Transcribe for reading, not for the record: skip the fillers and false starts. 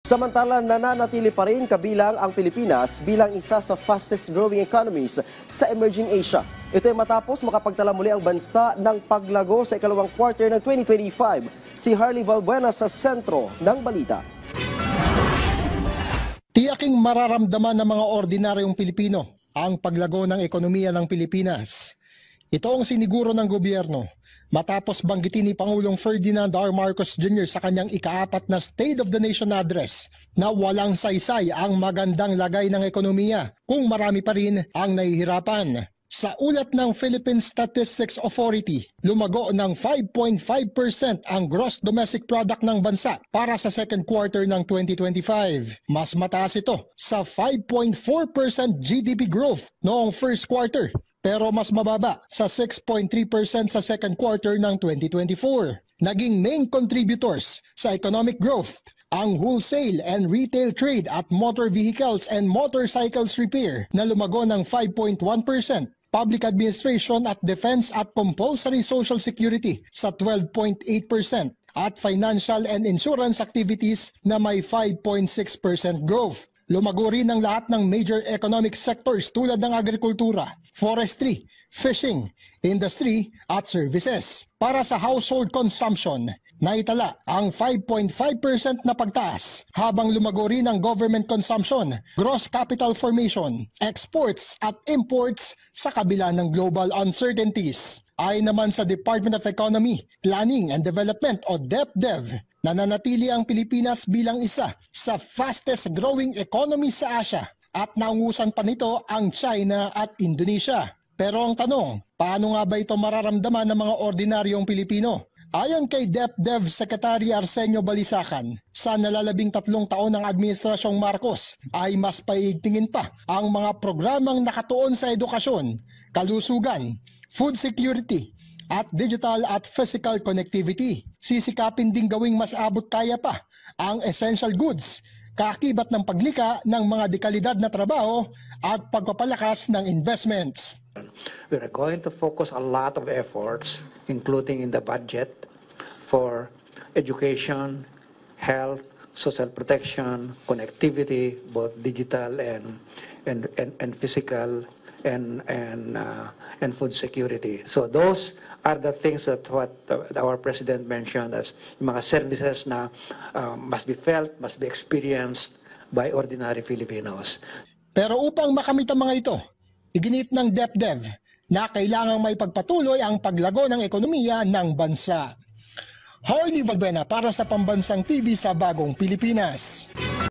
Samantala, nananatili pa rin kabilang ang Pilipinas bilang isa sa fastest growing economies sa emerging Asia. Ito ay matapos makapagtala muli ang bansa ng paglago sa ikalawang quarter ng 2025. Si Harley Valbuena sa sentro ng balita. Tiyaking mararamdaman ng mga ordinaryong Pilipino ang paglago ng ekonomiya ng Pilipinas. Ito ang siniguro ng gobyerno matapos banggitin ni Pangulong Ferdinand R. Marcos Jr. sa kanyang ika-4 na State of the Nation Address na walang saysay ang magandang lagay ng ekonomiya kung marami pa rin ang nahihirapan. Sa ulat ng Philippine Statistics Authority, lumago ng 5.5% ang gross domestic product ng bansa para sa second quarter ng 2025. Mas mataas ito sa 5.4% GDP growth noong first quarter, pero mas mababa sa 6.3% sa second quarter ng 2024. Naging main contributors sa economic growth ang wholesale and retail trade at motor vehicles and motorcycles repair na lumago ng 5.1%, public administration at defense at compulsory social security sa 12.8%, at financial and insurance activities na may 5.6% growth. Lumago rin ang lahat ng major economic sectors tulad ng agrikultura, forestry, fishing, industry at services. Para sa household consumption, naitala ang 5.5% na pagtaas habang lumago rin ang government consumption, gross capital formation, exports at imports sa kabila ng global uncertainties. Ayon naman sa Department of Economy, Planning and Development o DepDev, nananatili ang Pilipinas bilang isa sa fastest growing economy sa Asia at naungusan pa nito ang China at Indonesia. Pero ang tanong, paano nga ba ito mararamdaman ng mga ordinaryong Pilipino? Ayon kay DepDev Secretary Arsenio Balisacan, sa nalalabing 3 taon ng Administrasyong Marcos ay mas paigtingin pa ang mga programang nakatuon sa edukasyon, kalusugan, food security, at digital at physical connectivity. Sisikapin ding gawing mas abot kaya pa ang essential goods, kaakibat ng paglika ng mga dekalidad na trabaho at pagpapalakas ng investments. We are going to focus a lot of efforts, including in the budget, for education, health, social protection, connectivity, both digital and physical, and food security. So those are the things that what our president mentioned as mga services na must be felt, must be experienced by ordinary Filipinos. Pero upang makamit ang mga ito, iginit ng DepDev na kailangang may pagpatuloy ang paglago ng ekonomiya ng bansa. Harley Valbuena para sa Pambansang TV sa Bagong Pilipinas.